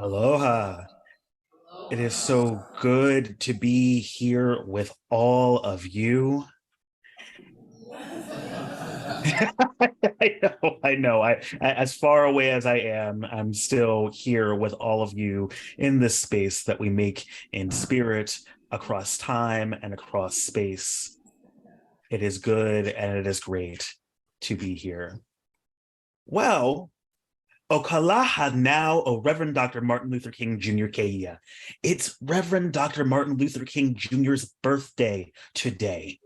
Aloha. It is so good to be here with all of you. I know. As far away as I am, I'm still here with all of you in this space that we make in spirit across time and across space. It is good and it is great to be here. Well, Okalaha now, O Reverend Dr. Martin Luther King Jr. Keia. It's Reverend Dr. Martin Luther King Jr.'s birthday today.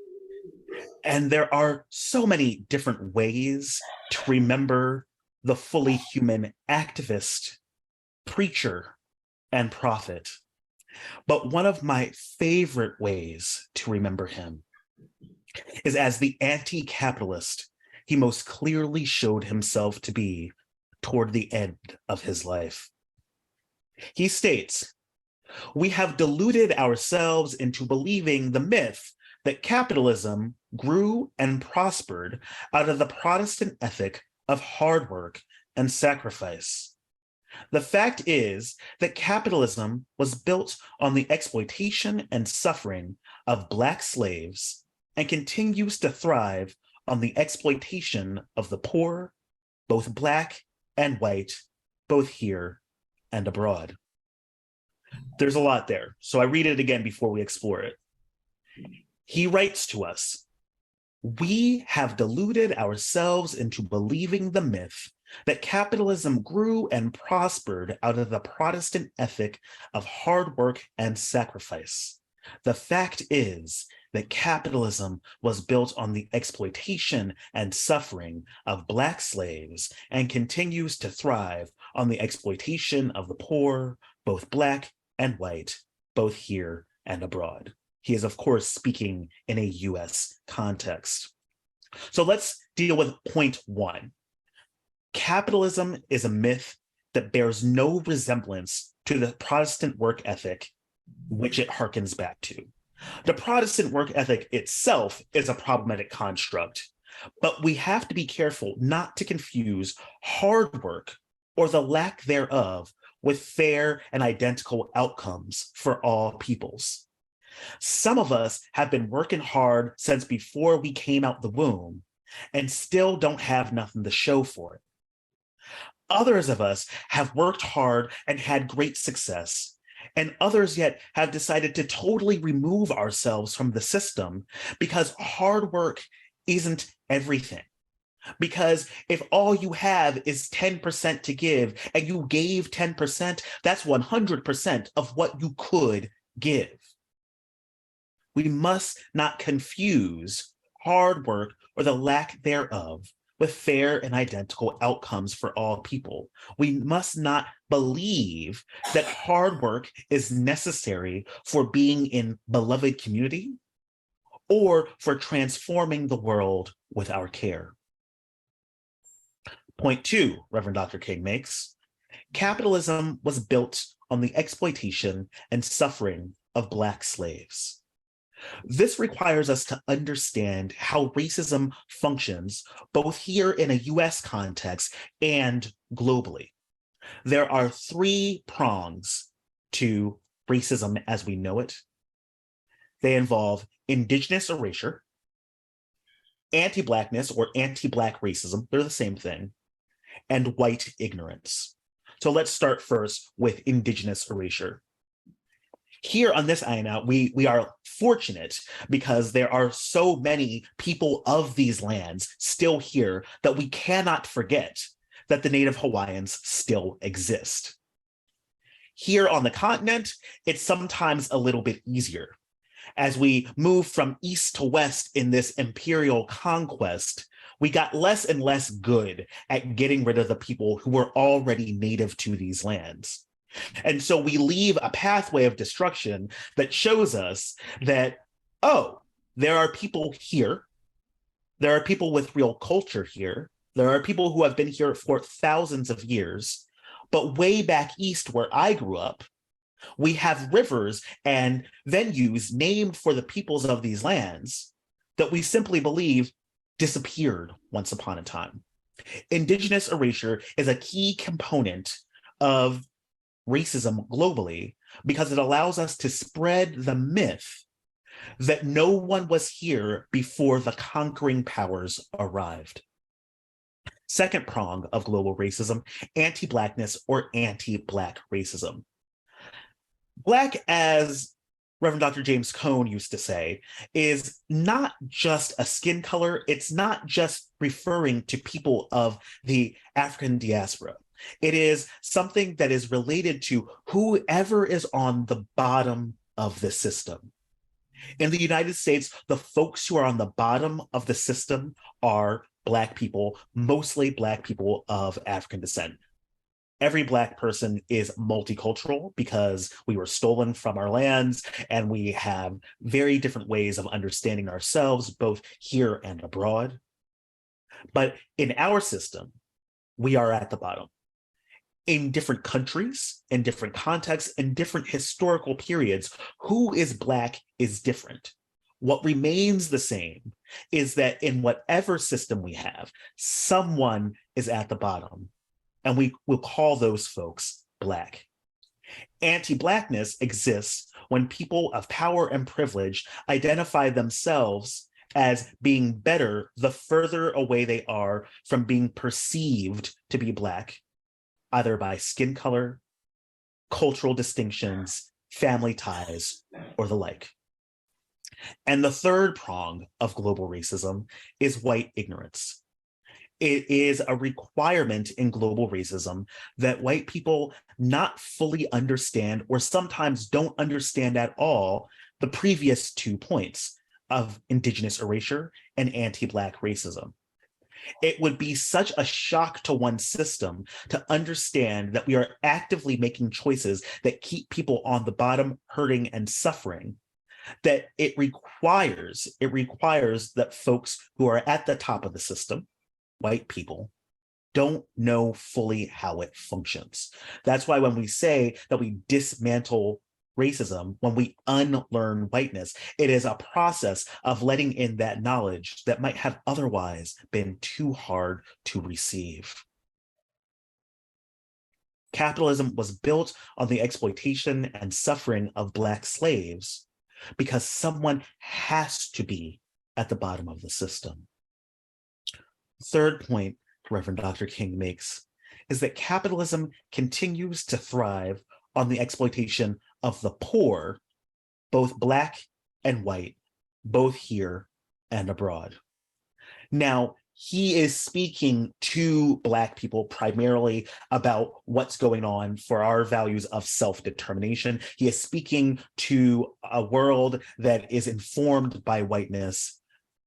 And there are so many different ways to remember the fully human activist, preacher, and prophet. But one of my favorite ways to remember him is as the anti-capitalist he most clearly showed himself to be toward the end of his life. He states, "We have deluded ourselves into believing the myth that capitalism grew and prospered out of the Protestant ethic of hard work and sacrifice. The fact is that capitalism was built on the exploitation and suffering of Black slaves and continues to thrive on the exploitation of the poor, both Black and white, both here and abroad." There's a lot there, so I read it again before we explore it. He writes to us, "We have deluded ourselves into believing the myth that capitalism grew and prospered out of the Protestant ethic of hard work and sacrifice. The fact is that capitalism was built on the exploitation and suffering of Black slaves and continues to thrive on the exploitation of the poor, both Black and white, both here and abroad." He is, of course, speaking in a US context. So let's deal with point one. Capitalism is a myth that bears no resemblance to the Protestant work ethic, which it harkens back to. The Protestant work ethic itself is a problematic construct, but we have to be careful not to confuse hard work or the lack thereof with fair and identical outcomes for all peoples. Some of us have been working hard since before we came out the womb and still don't have nothing to show for it. Others of us have worked hard and had great success, and others yet have decided to totally remove ourselves from the system because hard work isn't everything. Because if all you have is 10% to give and you gave 10%, that's 100% of what you could give. We must not confuse hard work or the lack thereof with fair and identical outcomes for all people. We must not believe that hard work is necessary for being in beloved community or for transforming the world with our care. Point two, Reverend Dr. King makes, capitalism was built on the exploitation and suffering of Black slaves. This requires us to understand how racism functions both here in a US context and globally. There are three prongs to racism as we know it. They involve indigenous erasure, anti-Blackness or anti-Black racism, they're the same thing, and white ignorance. So let's start first with indigenous erasure. Here on this Aina, we are fortunate because there are so many people of these lands still here that we cannot forget that the Native Hawaiians still exist. Here on the continent, it's sometimes a little bit easier. As we move from east to west in this imperial conquest, we got less and less good at getting rid of the people who were already native to these lands. And so we leave a pathway of destruction that shows us that, oh, there are people here. There are people with real culture here. There are people who have been here for thousands of years. But way back east where I grew up, we have rivers and venues named for the peoples of these lands that we simply believe disappeared once upon a time. Indigenous erasure is a key component of racism globally because it allows us to spread the myth that no one was here before the conquering powers arrived. Second prong of global racism, anti-Blackness or anti-Black racism. Black, as Reverend Dr. James Cone used to say, is not just a skin color. It's not just referring to people of the African diaspora. It is something that is related to whoever is on the bottom of the system. In the United States, the folks who are on the bottom of the system are Black people, mostly Black people of African descent. Every Black person is multicultural because we were stolen from our lands and we have very different ways of understanding ourselves, both here and abroad. But in our system, we are at the bottom. In different countries, in different contexts, in different historical periods, who is Black is different. What remains the same is that in whatever system we have, someone is at the bottom, and we will call those folks Black. Anti-Blackness exists when people of power and privilege identify themselves as being better the further away they are from being perceived to be Black, either by skin color, cultural distinctions, family ties, or the like. And the third prong of global racism is white ignorance. It is a requirement in global racism that white people not fully understand, or sometimes don't understand at all, the previous 2 points of indigenous erasure and anti-Black racism. It would be such a shock to one's system to understand that we are actively making choices that keep people on the bottom hurting and suffering, that it requires that folks who are at the top of the system, white people, don't know fully how it functions. That's why when we say that we dismantle racism, when we unlearn whiteness, it is a process of letting in that knowledge that might have otherwise been too hard to receive. Capitalism was built on the exploitation and suffering of Black slaves because someone has to be at the bottom of the system. Third point Reverend Dr. King makes is that capitalism continues to thrive on the exploitation of the poor, both Black and white, both here and abroad. Now, he is speaking to Black people primarily about what's going on for our values of self-determination. He is speaking to a world that is informed by whiteness,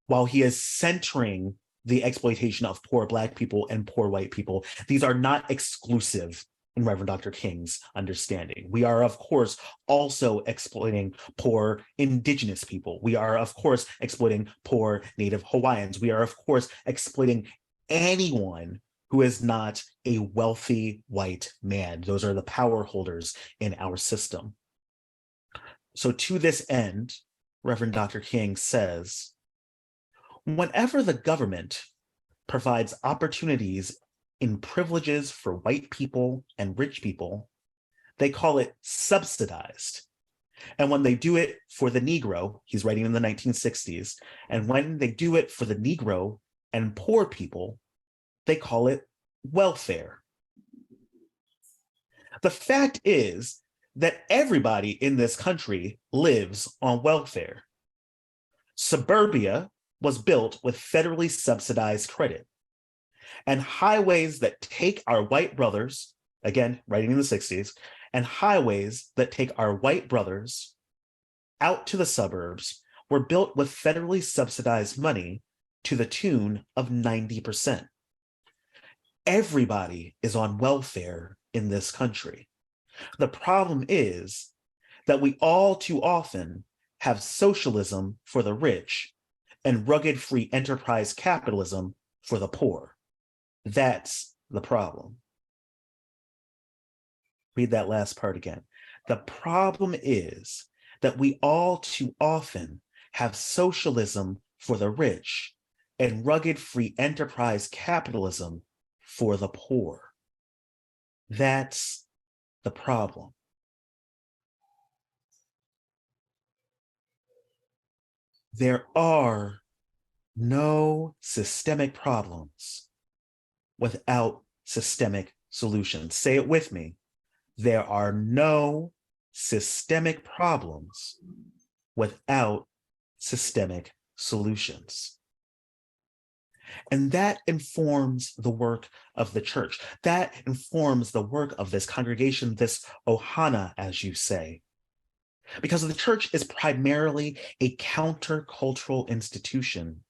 while he is centering the exploitation of poor Black people and poor white people. These are not exclusive in Reverend Dr. King's understanding. We are, of course, also exploiting poor indigenous people. We are, of course, exploiting poor Native Hawaiians. We are, of course, exploiting anyone who is not a wealthy white man. Those are the power holders in our system. So to this end, Reverend Dr. King says, whenever the government provides opportunities in privileges for white people and rich people, they call it subsidized. And when they do it for the Negro, he's writing in the 1960s, and when they do it for the Negro and poor people, they call it welfare. The fact is that everybody in this country lives on welfare. Suburbia was built with federally subsidized credit. And highways that take our white brothers, again, writing in the 60s, and highways that take our white brothers out to the suburbs were built with federally subsidized money to the tune of 90%. Everybody is on welfare in this country. The problem is that we all too often have socialism for the rich and rugged free enterprise capitalism for the poor. That's the problem. Read that last part again. The problem is that we all too often have socialism for the rich and rugged free enterprise capitalism for the poor. That's the problem. There are no systemic problems without systemic solutions. Say it with me. There are no systemic problems without systemic solutions. And that informs the work of the church. That informs the work of this congregation, this ohana, as you say. Because the church is primarily a countercultural institution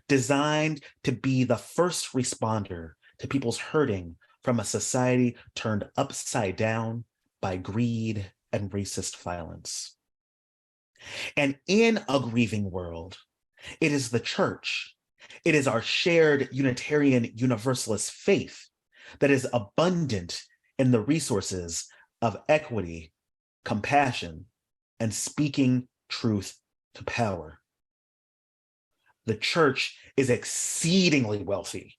designed to be the first responder to people's hurting from a society turned upside down by greed and racist violence. And in a grieving world, it is the church, it is our shared Unitarian Universalist faith that is abundant in the resources of equity, compassion, and speaking truth to power. The church is exceedingly wealthy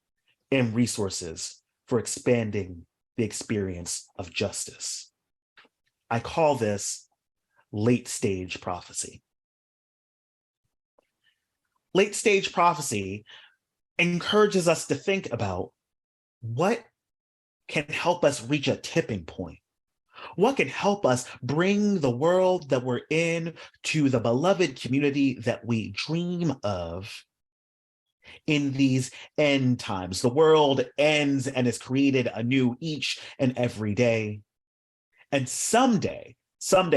in resources for expanding the experience of justice. I call this late stage prophecy. Late stage prophecy encourages us to think about what can help us reach a tipping point. What can help us bring the world that we're in to the beloved community that we dream of in these end times? The world ends and is created anew each and every day. And someday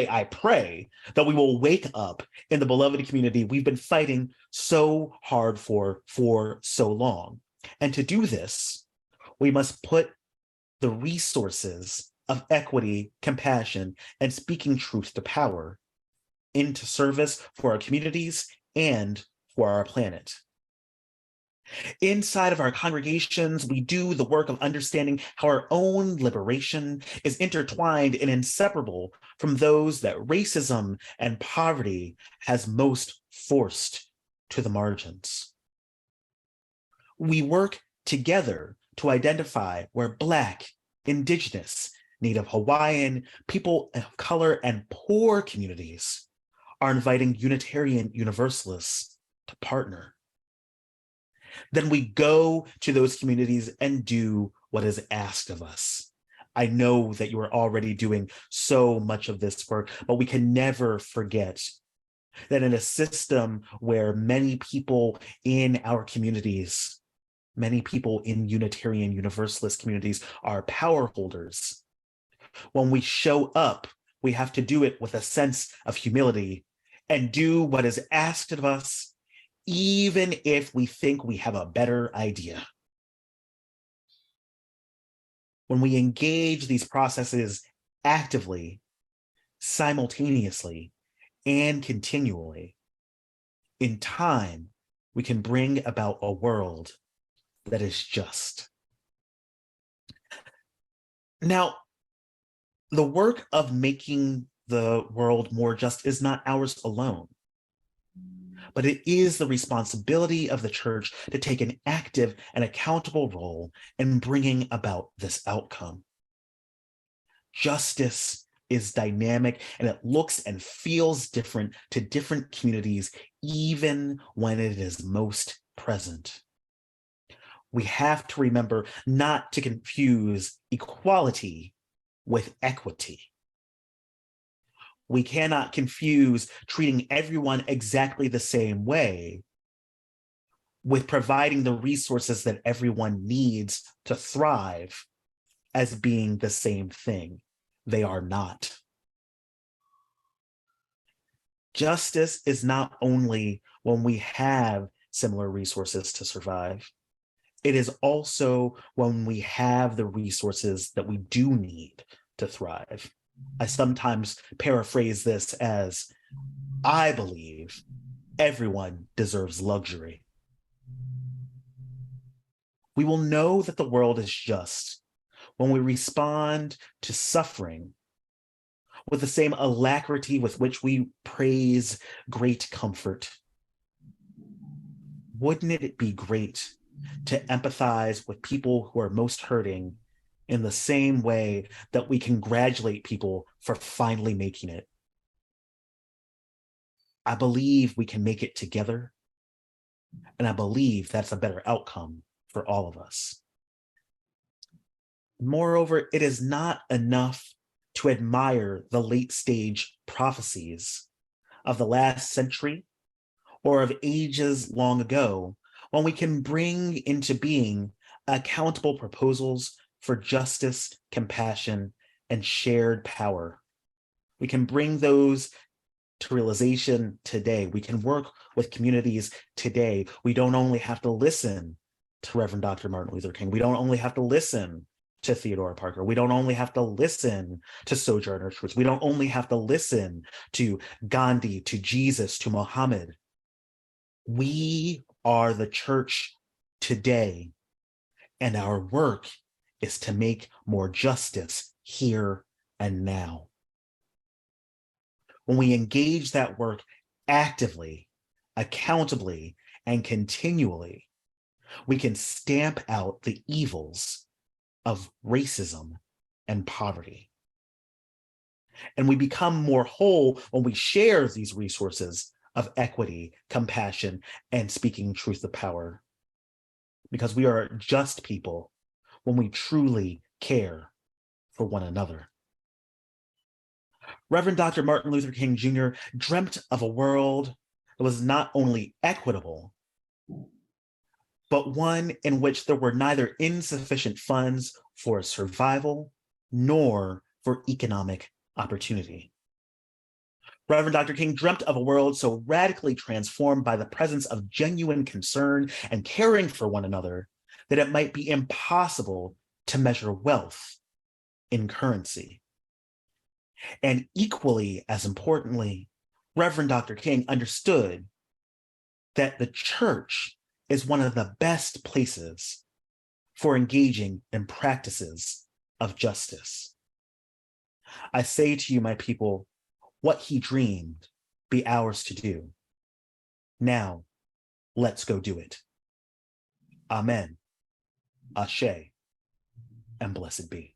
I pray that we will wake up in the beloved community we've been fighting so hard for so long. And to do this, we must put the resources of equity, compassion, and speaking truth to power into service for our communities and for our planet. Inside of our congregations, we do the work of understanding how our own liberation is intertwined and inseparable from those that racism and poverty has most forced to the margins. We work together to identify where Black, Indigenous, Native Hawaiian, people of color, and poor communities are inviting Unitarian Universalists to partner. Then we go to those communities and do what is asked of us. I know that you are already doing so much of this work, but we can never forget that in a system where many people in our communities, many people in Unitarian Universalist communities are power holders, when we show up, we have to do it with a sense of humility and do what is asked of us, even if we think we have a better idea. When we engage these processes actively, simultaneously, and continually, in time, we can bring about a world that is just. Now, the work of making the world more just is not ours alone, but it is the responsibility of the church to take an active and accountable role in bringing about this outcome. Justice is dynamic and it looks and feels different to different communities, even when it is most present. We have to remember not to confuse equality with equity. We cannot confuse treating everyone exactly the same way with providing the resources that everyone needs to thrive as being the same thing. They are not. Justice is not only when we have similar resources to survive, it is also when we have the resources that we do need to thrive. I sometimes paraphrase this as, I believe everyone deserves luxury. We will know that the world is just when we respond to suffering with the same alacrity with which we praise great comfort. Wouldn't it be great to empathize with people who are most hurting in the same way that we congratulate people for finally making it. I believe we can make it together, and I believe that's a better outcome for all of us. Moreover, it is not enough to admire the late-stage prophecies of the last century or of ages long ago when we can bring into being accountable proposals for justice, compassion, and shared power. We can bring those to realization today. We can work with communities today. We don't only have to listen to Reverend Dr. Martin Luther King. We don't only have to listen to Theodore Parker. We don't only have to listen to Sojourner Truth. We don't only have to listen to Gandhi, to Jesus, to Muhammad. We are the church today, and our work is to make more justice here and now. When we engage that work actively, accountably, and continually, we can stamp out the evils of racism and poverty. And we become more whole when we share these resources of equity, compassion, and speaking truth to power. Because we are just people when we truly care for one another. Reverend Dr. Martin Luther King Jr. dreamt of a world that was not only equitable, but one in which there were neither insufficient funds for survival nor for economic opportunity. Reverend Dr. King dreamt of a world so radically transformed by the presence of genuine concern and caring for one another that it might be impossible to measure wealth in currency. And equally as importantly, Reverend Dr. King understood that the church is one of the best places for engaging in practices of justice. I say to you, my people, what he dreamed be ours to do. Now, let's go do it. Amen, Ashe, and blessed be.